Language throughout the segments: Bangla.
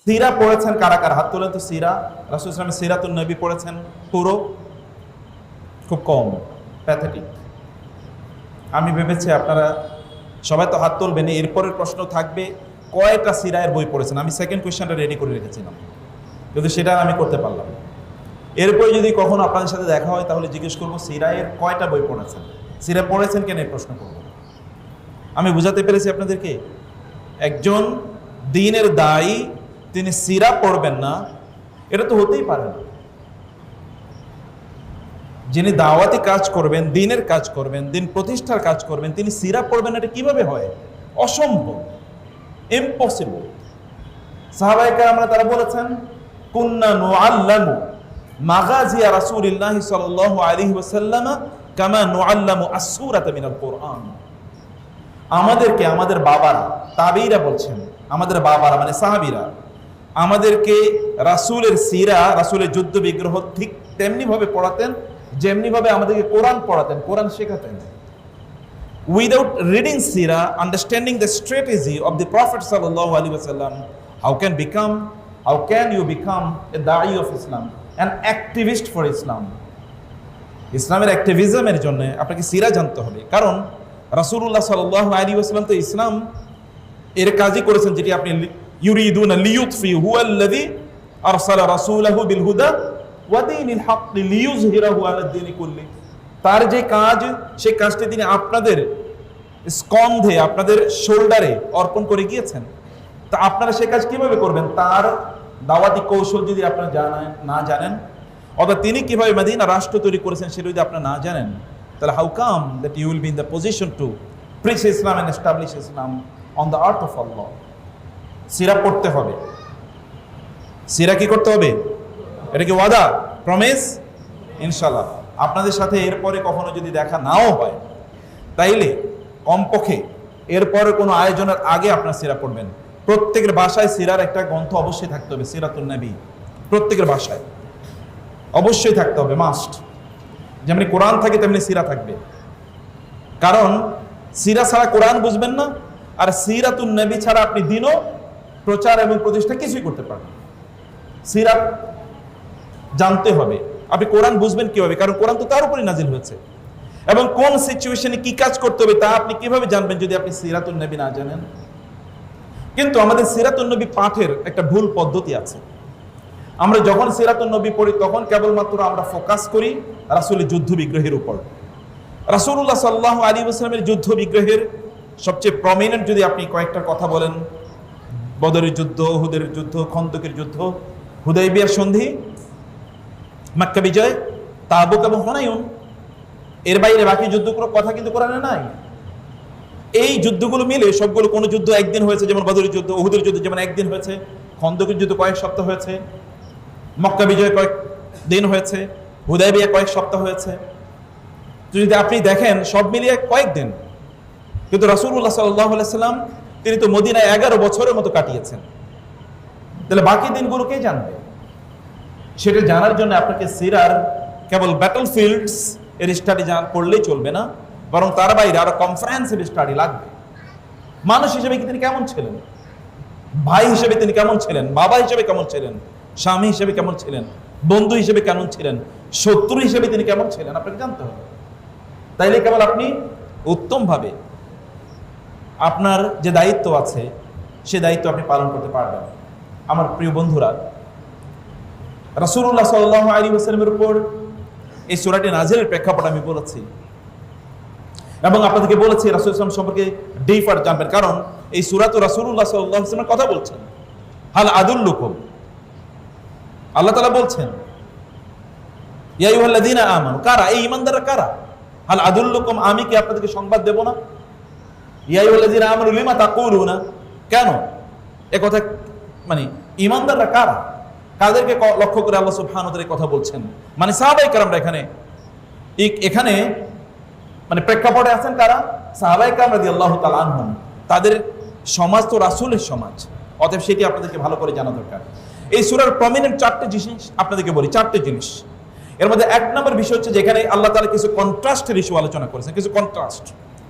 সিরা পড়েছেন কারা কারা? হাত তোলেন তো। সিরা, রাসূল সাল্লাল্লাহু আলাইহি ওয়াসাল্লাম সিরাতুন নবী পড়েছেন পুরো? খুব কম, প্যাথেটিক। আমি ভেবেছি আপনারা সবাই তো হাত তুলবেন। এরপরের প্রশ্ন থাকবে কয়টা সিরায়ের বই পড়েছেন। আমি সেকেন্ড কোয়েশ্চেনটা রেডি করে রেখেছিলাম, কিন্তু সেটা আমি করতে পারলাম না। এরপরে যদি কখনো আপনাদের সাথে দেখা হয় তাহলে জিজ্ঞেস করবো সিরায়ের কয়টা বই পড়েছেন, সিরা পড়েছেন কেন, এই প্রশ্ন করব। আমি বুঝাতে পেরেছি আপনাদেরকে? একজন দ্বীনের দায়ী তিনি সিরা পড়বেন না, এটা তো হতেই পারে না। যিনি দাওয়াতি কাজ করবেন, দ্বীনের কাজ করবেন, দ্বীন প্রতিষ্ঠার কাজ করবেন, তিনি সিরা পড়বেন, এটা কিভাবে হয়? অসম্ভব, ইম্পসিবল। সাহাবায়ে কেরামরা তারা বলেছেন কুন্না নুআল্লামু মাগাজিয়া রাসূলিল্লাহি সাল্লাল্লাহু আলাইহি ওয়াসাল্লাম কামা নুআল্লামু আস-সূরাতা মিনাল কুরআন। আমাদেরকে আমাদের বাবারা, তাবেঈরা বলছেন, আমাদের বাবারা মানে সাহাবীরা আমাদেরকে রাসূলের সিরা, রাসূলের যুদ্ধ বিগ্রহ ঠিক তেমনি ভাবে পড়াতেন যেমনি ভাবে আমাদেরকে কোরআন পড়াতেন, কোরআন শেখাতেন। Without reading Sirah, understanding the strategy of the Prophet sallallahu alaihi wasallam, how can you become a da'i of Islam, an activist for Islam? ইসলামের অ্যাক্টিভিজমের জন্য আপনাকে সিরা জানতে হবে, কারণ রাসূলুল্লাহ সাল্লাল্লাহু আলাইহি ওয়াসাল্লাম তো ইসলাম এর কাজই করেছেন যেটি আপনি ইউরিদুনা লিইউতফিহু আল্লাযী আরসালা রাসূলাহু বিল হুদা ওয়া দীনিল হক লিইয়ুযহিরাহু আলা দ্বীনি কুল্লি। তার যে কাজ, সেই কাজটি তিনি আপনাদের স্কন্ধে, আপনাদের শোল্ডারে অর্পণ করে গিয়েছেন। তা আপনারা সে কাজ কিভাবে করবেন? তার দাওয়াতি কৌশল যদি আপনারা না জানেন, অথবা তিনি কিভাবে মদিনা রাষ্ট্র তৈরি করেছেন সেটা যদি আপনারা না জানেন, তাহলে how come that you will be in the position to preach Islam and establish Islam on the earth of Allah? সিরা পড়তে হবে। সিরা কি করতে হবে? এটা কি ওয়াদা, প্রমিস? ইনশাআল্লাহ আপনাদের সাথে এরপরে কখনো যদি দেখা নাও হয়, তাইলে কমপক্ষে এরপরে কোনো আয়োজনের আগে আপনার সিরা পড়বেন। প্রত্যেকের বাসায় সিরার একটা গ্রন্থ অবশ্যই থাকতে হবে, সিরাতুন নবী প্রত্যেকের বাসায় অবশ্যই থাকতে হবে, মাস্ট। যেমনি কোরআন থাকে তেমনি সিরা থাকবে, কারণ সিরা ছাড়া কোরআন বুঝবেন না, আর সিরাতুন নবী ছাড়া আপনি দিনও প্রচার এবং প্রতিষ্ঠা কিছুই করতে পারবেন। সিরা জানতে হবে। আপনি কোরআন বুঝবেন কিভাবে? কারণ কোরআন তো তার উপরে নাজিল হয়েছে, এবং কোন সিচুয়েশনে কি কাজ করতে হবে তা আপনি কিভাবে জানবেন যদি আপনি সিরাতুন নবী না জানেন? কিন্তু আমাদের সিরাতুন নবী পাঠের একটা ভুল পদ্ধতি আছে। আমরা যখন সিরাতুন নবী পড়ি তখন কেবলমাত্র আমরা ফোকাস করি রাসূলের যুদ্ধ বিগ্রহের উপর। রাসূলুল্লাহ সাল্লাল্লাহু আলাইহি ওয়াসাল্লামের যুদ্ধ বিগ্রহের সবচেয়ে প্রমিনেন্ট যদি আপনি কয়েকটা কথা বলেন, বদরের যুদ্ধ, উহুদের যুদ্ধ, খন্দকের যুদ্ধ, হুদাইবিয়ার সন্ধি, মক্কা বিজয়, তাবুক এবং হুনাইন, এর বাইরে বাকি যুদ্ধগুলোর কথা কিন্তু কোরআনে নাই। এই যুদ্ধগুলো মিলে সবগুলো কোনো যুদ্ধ একদিন হয়েছে, যেমন বদরের যুদ্ধ, উহুদের যুদ্ধ যেমন একদিন হয়েছে, খন্দকের যুদ্ধ কয়েক সপ্তাহ হয়েছে, মক্কা বিজয় কয়েক দিন হয়েছে, হুদাইবিয়া কয়েক সপ্তাহ হয়েছে। যদি আপনি দেখেন সব মিলিয়ে কয়েকদিন, কিন্তু রাসূলুল্লাহ সাল্লাল্লাহু আলাইহি সাল্লাম তিনি তো মদিনায় 11 বছরের মতো কাটিয়েছেন। তাহলে বাকি দিনগুলো কে জানবে? সেটা জানার জন্য আপনাকে সিরার কেবল ব্যাটলফিল্ডস এর স্টাডি করলেই চলবে না, বরং তার বাইরে আরো কনফারেন্সিভ স্টাডি লাগবে। মানুষ হিসেবে কি তিনি কেমন ছিলেন, ভাই হিসেবে তিনি কেমন ছিলেন, বাবা হিসেবে কেমন ছিলেন, স্বামী হিসেবে কেমন ছিলেন, বন্ধু হিসেবে কেমন ছিলেন, শত্রু হিসেবে তিনি কেমন ছিলেন, আপনাকে জানতে হবে। তাইলে কেবল আপনি উত্তমভাবে আপনার যে দায়িত্ব আছে সে দায়িত্ব আপনি পালন করতে পারবেন। আমার প্রিয় বন্ধুরা, রাসূলুল্লাহ সাল্লাল্লাহু আলাইহি ওয়াসাল্লামের উপর এই সূরাটি নাজিলের প্রেক্ষাপট আমি বলেছি, এবং আপনাদেরকে বলেছি রাসূল সাল্লাল্লাহু আলাইহি ওয়াসাল্লাম সম্পর্কে ডিফার জানবেন, কারণ এই সূরা তো রাসূলুল্লাহ সাল্লাল্লাহু আলাইহি ওয়াসাল্লামের কথা বলছেন। হাল আদুল্লুকুম, আল্লাহ তাআলা বলছেন ইয়া আইয়ুহাল্লাযীনা আমানু, কারা? এই ঈমানদাররা কারা? হাল আদুল্লুকুম, আমি কি আপনাদেরকে সংবাদ দেব না? ইয়া আইয়ুহাল্লাযীনা আমানু লিমা তাকুলুনা, কেন? একথা মানে ঈমানদাররা কারা? কাদেরকে লক্ষ্য করে আল্লাহ সুবহানাহু ওয়া তাআলা কথা বলছেন? মানে সাহাবায়ে কেরামরা এখানে মানে প্রেক্ষাপটে আছেন কারা? সাহাবায়ে কেরাম রাদিয়াল্লাহু তাআলা আনহুম। তাদের সমাজ তো রাসূলের সমাজ, অতএব সেটি আপনাদেরকে ভালো করে জানা দরকার। এই সূরার প্রমিনেন্ট 4টি জিনিস আপনাদেরকে বলি, 4টি জিনিস। এর মধ্যে 1 নম্বর বিষয় হচ্ছে যেখানে আল্লাহ তাআলা কিছু কন্ট্রাস্টের ইস্যু আলোচনা করেছেন, কিছু কন্ট্রাস্ট,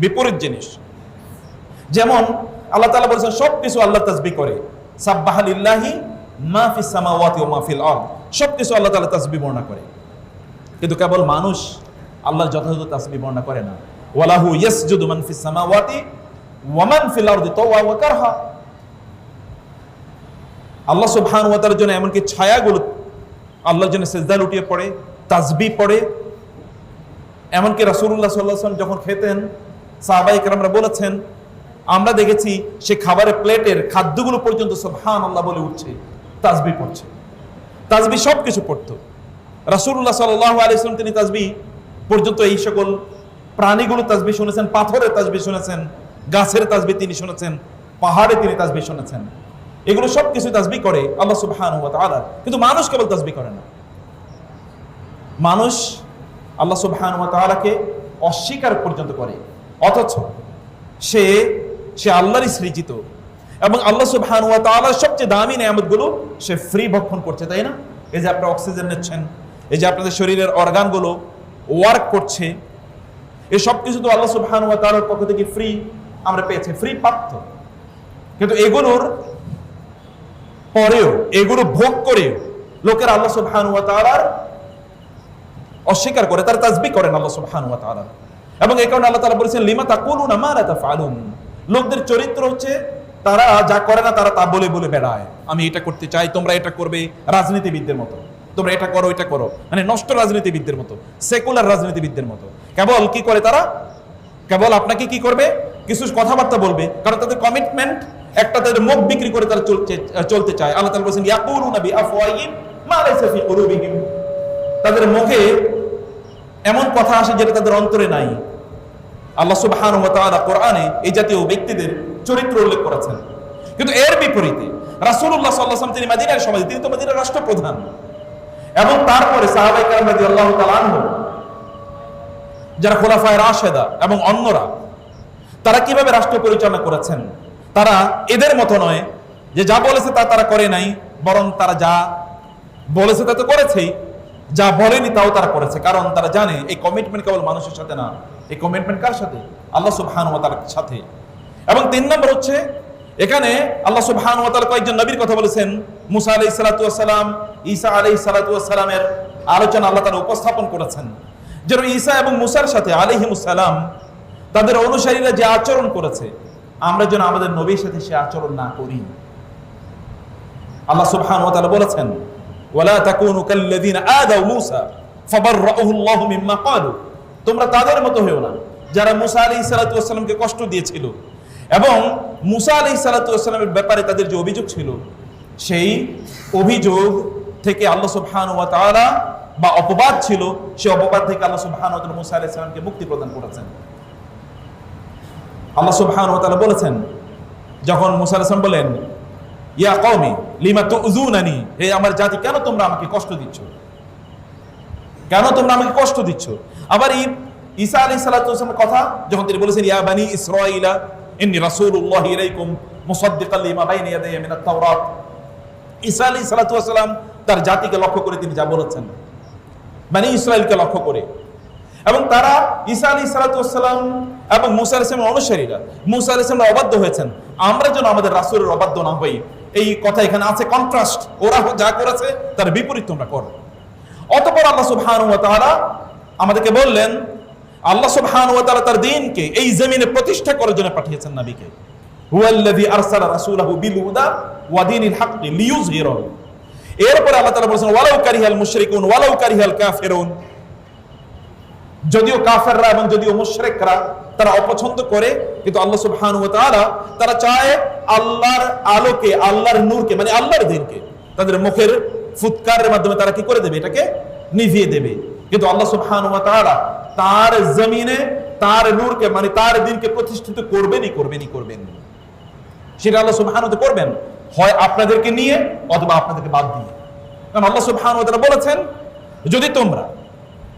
বিপরীত জিনিস। যেমন আল্লাহ তাআলা বলেছেন সবকিছু আল্লাহ তাসবিহ করে, সাব্বাহা লিল্লাহি মা ফিস সামাওয়াতি ওয়া মা ফিল আরদ, সবকিছু আল্লাহ তাআলা তাসবিহ বর্ণনা করে, কিন্তু কেবল মানুষ আল্লাহর যথাযথ তাসবিহ বর্ণনা করে না। ওয়ালাহু ইয়াসজুদু মান ফিস সামাওয়াতি ওয়া মান ফিল আরদি তাওয়া ওয়া কারহা। আল্লাহ সুবহানাহু ওয়া তাআলার জন্য এমনকি ছায়াগুলো আল্লাহর জন্য সিজদা লুটিয়ে পড়ে, তাসবিহ পড়ে। এমনকি রাসূলুল্লাহ সাল্লাল্লাহু আলাইহি ওয়াসাল্লাম যখন খেতেন, সাহাবায়ে কেরামরা বলেছেন, আমরা দেখেছি সে খাবারের প্লেটের খাদ্যগুলো পর্যন্ত সুবহানাল্লাহ বলে উঠছে, তাসবিহ পড়ছে, তাসবিহ সবকিছু পড়তো। রাসূলুল্লাহ সাল্লাল্লাহু আলাইহি ওয়াসাল্লাম তিনি তাসবিহ পর্যন্ত এই সকল প্রাণীগুলো তাসবিহ শুনেছেন, পাথরের তাসবিহ শুনেছেন, গাছের তাসবিহ তিনি শুনেছেন, পাহাড়ে তিনি তাসবিহ শুনেছেন। এগুলো সবকিছু তাসবিহ করে আল্লাহ সুবহানাহু ওয়া তাআলা, কিন্তু মানুষ কেবল তাসবিহ করে না। মানুষ আল্লাহ সুবহানাহু ওয়া তাআলাকে অস্বীকার পর্যন্ত করে, অথচ সে আল্লাহরই সৃজিত এবং আল্লাহ সুবহানাহু ওয়া তাআলার সবচেয়ে দামি নিয়ামতগুলো সে ফ্রি ভক্ষণ করছে, তাই না? এই যে আপনারা অক্সিজেন নিচ্ছেন, এই যে আপনাদের শরীরের অর্গানগুলো ওয়ার্ক করছে, এই সব কিছু তো আল্লাহ সুবহানাহু ওয়া তাআলার পক্ষ থেকে ফ্রি আমরা পেয়েছি, ফ্রি প্রাপ্ত। কিন্তু এগুলোর পরেও, এগুলো ভোগ করে লোকেরা আল্লাহ সুবহানাহু ওয়া তাআলার অস্বীকার করে, তারা তাসবিহ করেন আল্লাহ সুবহানাহু ওয়া তাআলা। এবং এই কারণে আল্লাহ তাআলা বলেছেন, লিমা তাকুলুনা মা লা তাফআলুন। লোকদের চরিত্র হচ্ছে তারা যা করে না তারা তা বলে বলে বেড়ায়, আমি এটা করতে চাই, তোমরা এটা করবে, রাজনীতিবিদদের মতো, তোমরা এটা করো এটা করো, মানে নষ্ট রাজনীতিবিদদের মতো, সেকুলার রাজনীতিবিদদের মতো। কেবল কি করে তারা? কেবল আপনাকে কি করবে? কিছু কথাবার্তা বলবে, কারণ তাদের কমিটমেন্ট একটা, তাদের মুখ বিক্রি করে তারা চলতে চায়। আল্লাহ তাআলা বলেছেন, ইয়াকুলুনা বিআফওয়াহিহিম মা লাইসা ফি কুলুবিহিম। তাদের মুখে এমন কথা আসে যেটা তাদের অন্তরে নাই। আল্লাহ সুবহানাহু ওয়া তাআলা কোরআনে এই জাতীয় ব্যক্তিদের চরিত্র উল্লেখ করেছেন। কিন্তু এর বিপরীতে রাসূলুল্লাহ সাল্লাল্লাহু আলাইহি ওয়াসাল্লাম তিনি মদিনার সমাজ, তিনি তো মদিনার রাষ্ট্রপ্রধান, এবং তারপরে সাহাবায়ে কেরাম রাদিয়াল্লাহু তাআলা আনহু, যারা খোলাফায়ে রাশেদা এবং অন্যরা, তারা কিভাবে রাষ্ট্র পরিচালনা করেছেন। তারা এদের মতো নয় যে যা বলেছে তা তারা করে নাই, বরং তারা যা বলেছে তা তো করেছেই, যা বলেনি তাও তারা করেছে। কারণ তারা জানে এই কমিটমেন্ট কেবল মানুষের সাথে না, এই কমিটমেন্ট কার সাথে? আল্লাহ সুবহানাহু ওয়া তাআলার সাথে। এবং 3 নম্বর হচ্ছে, এখানে আল্লাহ সুবহানাহু ওয়া তাআলা কয়েকজন নবীর কথা বলেছেন। মুসা আলাইহিস সালাতু ওয়াস সালাম, ঈসা আলাইহিস সালাতু ওয়াস সালামের আলোচনা আল্লাহ তাআলা উপস্থাপন করেছেন। যেন ঈসা এবং মুসার সাথে আলাইহিমুস সালাম তাদের অনুসারীরা যে আচরণ করেছে, আমরা যেন আমাদের নবীর সাথে সে আচরণ না করি। আল্লাহ সুবহানাহু ওয়া তাআলা বলেছেন, ওয়ালা তাকুনু কাল্লাযিনা আদাউ মূসা ফাবাররাহু আল্লাহু মিম্মা ক্বালু। তোমরা তাদের মতো হয়ো না যারা মুসা আলাইহিস সালাতু ওয়াস সালামকে কষ্ট দিয়েছিল, এবং মুসা আলাইহিস সালাতু ওয়াস সালামের ব্যাপারে তাদের যে অভিযোগ ছিল, সেই অভিযোগ থেকে আল্লাহ সুবহানাহু ওয়া তাআলা, বা অপবাদ ছিল, সেই অপবাদ থেকে আল্লাহ সুবহানাহু ওয়া তাআলা মুসা আলাইহিস সালামকে মুক্তি প্রদান করেছেন। আল্লাহ সুবহানাহু ওয়া তাআলা বলেছেন, যখন মুসা আলাইহিস সালাম বলেন, ইয়া কওমি লিমা তুযুনানি, হে আমার জাতি, কেন তোমরা আমাকে কষ্ট দিচ্ছ, কেন তোমরা আমাকে কষ্ট দিচ্ছ। আবার ঈসা আলাইহিস সালাতু ওয়াস সালামের কথা যখন তিনি বলেছেন, ইয়া বানি ইসরাঈলা ইন্নী রাসূলুল্লাহি ইলাইকুম মুসাদ্দিকাল লিমা বাইনা ইয়াদাইয়া মিনাত তাওরাত। ঈসা আলাইহিস সালাতু ওয়াস সালাম তার জাতিকে লক্ষ্য করে তিনি যা বলেছেন, বানি ইসরাঈলকে লক্ষ্য করে। এবং তারা ঈসা আলাইহিস সালাতু ওয়াস সালাম এবং মুসা আলাইহিস সালামের অনুসারীরা, মুসা আলাইহিস সালাম অবাধ্য হয়েছেন, আমরা যেন আমাদের রাসূলের অবাধ্য না হই, এই কথা এখানে আছে কন্ট্রাস্ট। ওরা যা করেছে তার বিপরীত তোমরা করো। অতঃপর আল্লাহ সুবহানাহু ওয়া তাআলা আমাদেরকে বললেন, আল্লাহ সুবহানাহু ওয়া তাআলা তার দ্বীনকে এই জমিনে প্রতিষ্ঠা করার জন্য পাঠিয়েছেন নবীকে। হুয়াল্লাযী আরসালা রাসূলাহু বিল হুদা ওয়া দীনিল হাক্কি লিইয়ুযহিরাহু। এরপরে আল্লাহ তাআলা বলেছেন, ওয়ালাউ কারিহাল মুশরিকুন ওয়ালাউ কারিহাল কাফিরুন। যদিও কাফেররা এবং যদিও মুশরিকরা তারা অপছন্দ করে, কিন্তু আল্লাহ সুবহানাহু ওয়া তাআলা তারা চায় আল্লাহর আলোকে, আল্লাহর নূরকে, মানে আল্লাহর দ্বীনকে তাদের মুখের ফুৎকারের মাধ্যমে তারা কি করে দেবে, এটাকে নিভিয়ে দেবে। কিন্তু আল্লাহ সুবহানাহু ওয়া তাআলা তার জমিনে তার নূরকে, মানে তার দ্বীনকে প্রতিষ্ঠিত করবেনই করবেন। সেটা আল্লাহ সুবহানাহু ওয়া তাআলা করবেন, হয় আপনাদেরকে নিয়ে অথবা আপনাদেরকে বাদ দিয়ে। কারণ আল্লাহ সুবহানাহু ওয়া তাআলা বলেছেন, যদি তোমরা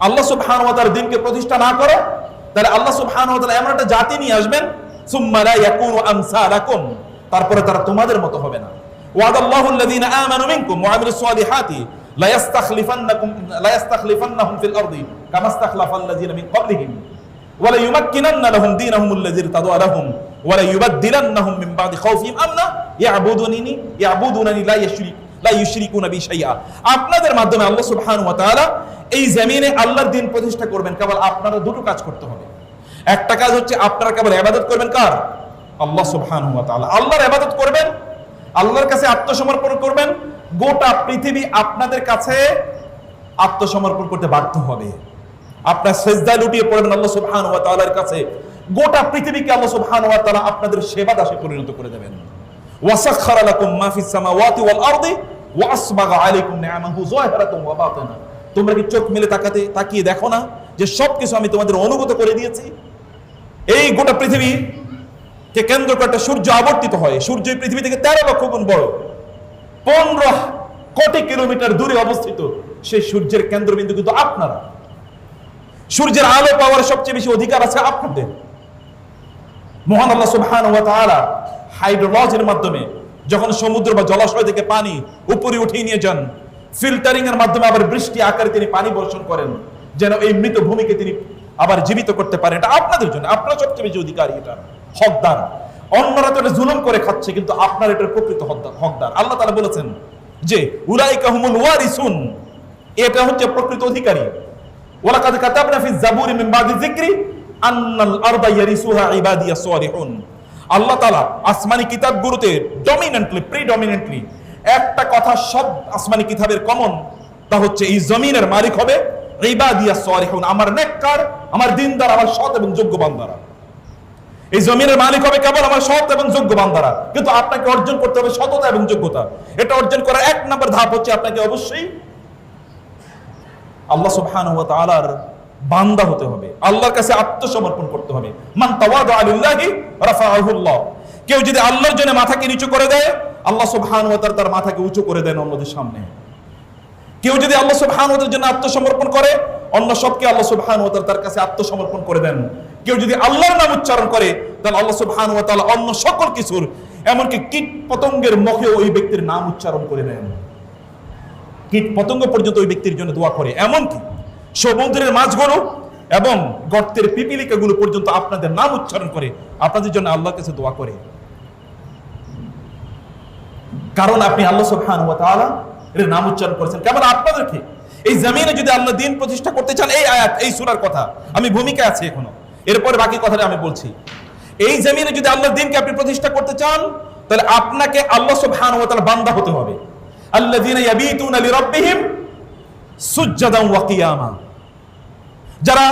আল্লাহ সুবহানাহু ওয়া তাআলার দ্বীনকে প্রতিষ্ঠা না করো, তাহলে আল্লাহ সুবহানাহু ওয়া তাআলা এমন একটা জাতি নিয়ে আসবেন, সুম্মা লা ইয়াকুনু আমসালাকুম, তারপরে তারা তোমাদের মতো হবে না। ওয়াদাল্লাহু আল্লাযীনা আমানু মিনকুম ওয়া আমিলুস সালিহাতি লা ইস্তাখলিফান্নাহুম ফিল আরদি কামা ইস্তাখলাফাল লাযীনা মিন ক্বাবলিহিম ওয়া লা ইউমাক্কিনান্না লাহুম দীনাহুম আল্লাযী ইরতাদা লাহুম ওয়া লা ইউবাদদিলান্নাহুম মিন বা'দি খাউফিহিম আমনা ইয়াবুদুনানি লা লা ইউশরিকুনা বি শাইআ। আপনাদের মাধ্যমে আল্লাহ সুবহানাহু ওয়া তাআলা এই জমিনে আল্লাহর দ্বীন প্রতিষ্ঠা করবেন। কেবল আপনারা দুটো কাজ করতে হবে। একটা কাজ হচ্ছে আপনারা কেবল ইবাদত করবেন কার? আল্লাহ সুবহানাহু ওয়া তাআলা। আল্লাহর ইবাদত করবেন, আল্লাহর কাছে আত্মসমর্পণ করবেন। গোটা পৃথিবী আপনাদের কাছে আত্মসমর্পণ করতে বাধ্য হবে। আপনার সিজদায় লুটিয়ে পড়বেন আল্লাহ সুবহানাহু ওয়া তাআলার কাছে। গোটা পৃথিবীকে আল্লাহ সুবহানাহু ওয়া তাআলা আপনাদের সেবা দাসে পরিণত করে দেবেন। ওয়াসাখখারা লাকুম মা ফিস সামাওয়াতি ওয়াল আরদি ওয়া আসবাগা আলাইকুম নি'আমাহু যাহিরাতান ওয়া বাতিনা। তোমরা কি চোখ মেলে তাকিয়ে দেখো না যে সবকিছু আমি তোমাদের অনুগত করে দিয়েছি? এই গোটা পৃথিবী কে কেন্দ্র করে একটা সূর্য আবর্তিত হয়। সূর্য এই পৃথিবী থেকে 13 লক্ষ গুণ বড়, 15 কোটি কিলোমিটার দূরে অবস্থিত। সেই সূর্যের কেন্দ্রবিন্দু কিন্তু আপনারা। সূর্যের আলো পাওয়ার সবচেয়ে বেশি অধিকার আছে আপনাদের। মহান আল্লাহ সুবহানাহু ওয়া তাআলা হাইড্রোলজির মাধ্যমে যখন সমুদ্র বা জলাশয় থেকে পানি উপরে উঠিয়ে নিয়ে যান, ফিল্টারিং এর মাধ্যমে আবার বৃষ্টি আকারে তিনি পানি বর্ষণ করেন, যেন এই মৃত ভূমিকে তিনি আবার জীবিত করতে পারেন। এটা আপনাদের জন্য, আপনারা সবচেয়ে বেশি অধিকারী, এটা হকদার। অন্যরা তো এটা জুলুম করে খাচ্ছে, কিন্তু আপনার এটার প্রকৃত হকদার। আল্লাহ তাআলা বলেছেন যে উলাইকা হুমুল ওয়ারিসুন, এটা হচ্ছে প্রকৃত অধিকারী। ওয়ালাকাদ কাতাবনা ফিজ জাবুরি মিন বাদি যিকরি আন্নাল আরদা ইয়ারিসুহা ইবাদিয়াস সালিহুন। আল্লাহ তাআলা আসমানি কিতাবগুলোতে প্রিডমিনেন্টলি একটা কথা সব আসমানি কিতাবের কমন, তা হচ্ছে এই জমিনের মালিক হবে ইবাদিয়াস সালিহুন, আমার নেককার, আমার দিনদার, আমার সৎ এবং যোগ্য বান্দারা। এই জমিনের মালিক হবে কেবল আমার সৎ এবং যোগ্য বান্দারা। কিন্তু আপনাকে অর্জন করতে হবে সততা এবং যোগ্যতা। এটা অর্জন করার 1 নম্বর ধাপ হচ্ছে আপনাকে অবশ্যই আল্লাহ সুবহানাহু ওয়া তাআলার বান্দা হতে হবে, আল্লাহর কাছে আত্মসমর্পণ করতে হবে। মান তাওয়াদা লিল্লাহি রাফাআহুল্লাহ। কেউ যদি আল্লাহর জন্য মাথাকে নিচু করে দেয়, আল্লাহ সুবহানাহু ওয়া তাআলা তার মাথাকে উঁচু করে দেন অন্যদের সামনে। কেউ যদি আল্লাহ সুবহানাহু ওয়া তাআলার জন্য আত্মসমর্পণ করে, অন্য সবকে আল্লাহ সুবহানাহু ওয়া তাআলা তার কাছে আত্মসমর্পণ করে দেন। কেউ যদি আল্লাহর নাম উচ্চারণ করে, তাহলে আল্লাহ সুবহানাহু ওয়া তাআলা অন্য সকল কিছুর, এমনকি কীট পতঙ্গের মুখেও ওই ব্যক্তির নাম উচ্চারণ করে দেন। কীট পতঙ্গ পর্যন্ত ওই ব্যক্তির জন্য দোয়া করে। এমনকি সমুদ্রের মাছগুলো এবং গর্তের পিপিলিকাগুলো পর্যন্ত আপনাদের নাম উচ্চারণ করে, আপনাদের জন্য আল্লাহর কাছে দোয়া করে। কারণ আপনি আল্লাহ সুবহানাহু ওয়া তাআলা এর নাম উচ্চারণ করেছেন। কেবল আপনাদেরকে এই জমিনে যদি আল্লাহ দ্বীন প্রতিষ্ঠা করতে চান, এই আয়াত, এই সূরার কথা আমি ভূমিকায় আছি এখনো, এরপরে বাকি কথাটা আমি বলছি। এই জমিনে যদি আল্লাহ দ্বীনকে আপনি প্রতিষ্ঠা করতে চান, তাহলে আপনাকে আল্লাহ সুবহানাহু ওয়া তাআলা বান্দা হতে হবে। আল্লাযীনা ইয়াবিতুনা লিরাব্বিহিম সুজদান ওয়া কিয়ামা। যারা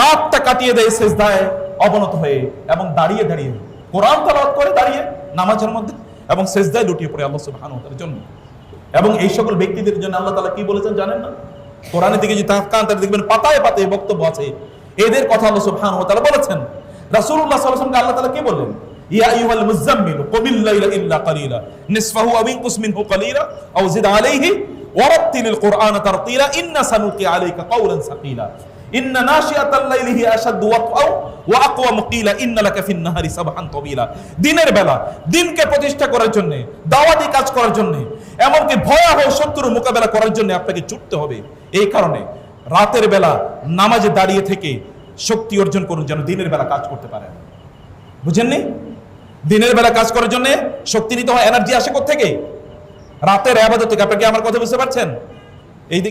রাতটা কাটিয়ে দেয় সিজদায় অবনত হয়ে এবং দাঁড়িয়ে দাঁড়িয়ে, কোরআন তেলাওয়াত করে দাঁড়িয়ে নামাজের মধ্যে, এবং সিজদায় লুটিয়ে পড়ে আল্লাহ সুবহানাহু ওয়া তাআলার জন্য। এবং এই সকল ব্যক্তিদের জন্য আল্লাহ তাআলা কি বলেছেন জানেন না? কোরআনের দিকে যদি তাকান তাহলে দেখবেন পাতায় পাতায় বক্তব্য আছে। এদের কথা আল্লাহ সুবহানাহু ওয়া তাআলা বলেছেন। রাসূলুল্লাহ সাল্লাল্লাহু আলাইহি ওয়াসাল্লামকে আল্লাহ তাআলা কি বললেন? ইয়া আইয়ুহাল মুযাম্মিল কুমিল লাইলা ইল্লা কালিলা নিসফাহু আও ইনকুস মিনহু কালিলা আও জিদ আলাইহি ওয়ারাত্তিলিল কুরআনা তারতিলা ইন্না সানুলকি আলাইকা কাওলান সাকিলা ইন্না নাশিআতাল লাইলি হিয়া আশাদ্দু ওয়াতআও ওয়া আকওয়ামু কিলা ইন্না লাকা ফিন নাহারি সাবহান তাবিলা। দিনের বেলা দিনকে প্রতিষ্ঠা করার জন্য, দাওয়াতি কাজ করার জন্য, এমনকি ভয়াবহ শত্রুর মোকাবেলা করার জন্য আপনাকে ছুটতে হবে। এই কারণে রাতের বেলা নামাজে দাঁড়িয়ে থেকে শক্তি অর্জন করুন, যেন দিনের বেলা কাজ করতে পারেন। বুঝেননি? দিনের বেলা কাজ করার জন্য শক্তি নিতে হয়, এনার্জি আসে কোত্থেকে? রাতের ইবাদত থেকে। আপনাকে আমার কথা বুঝতে পারছেন? এই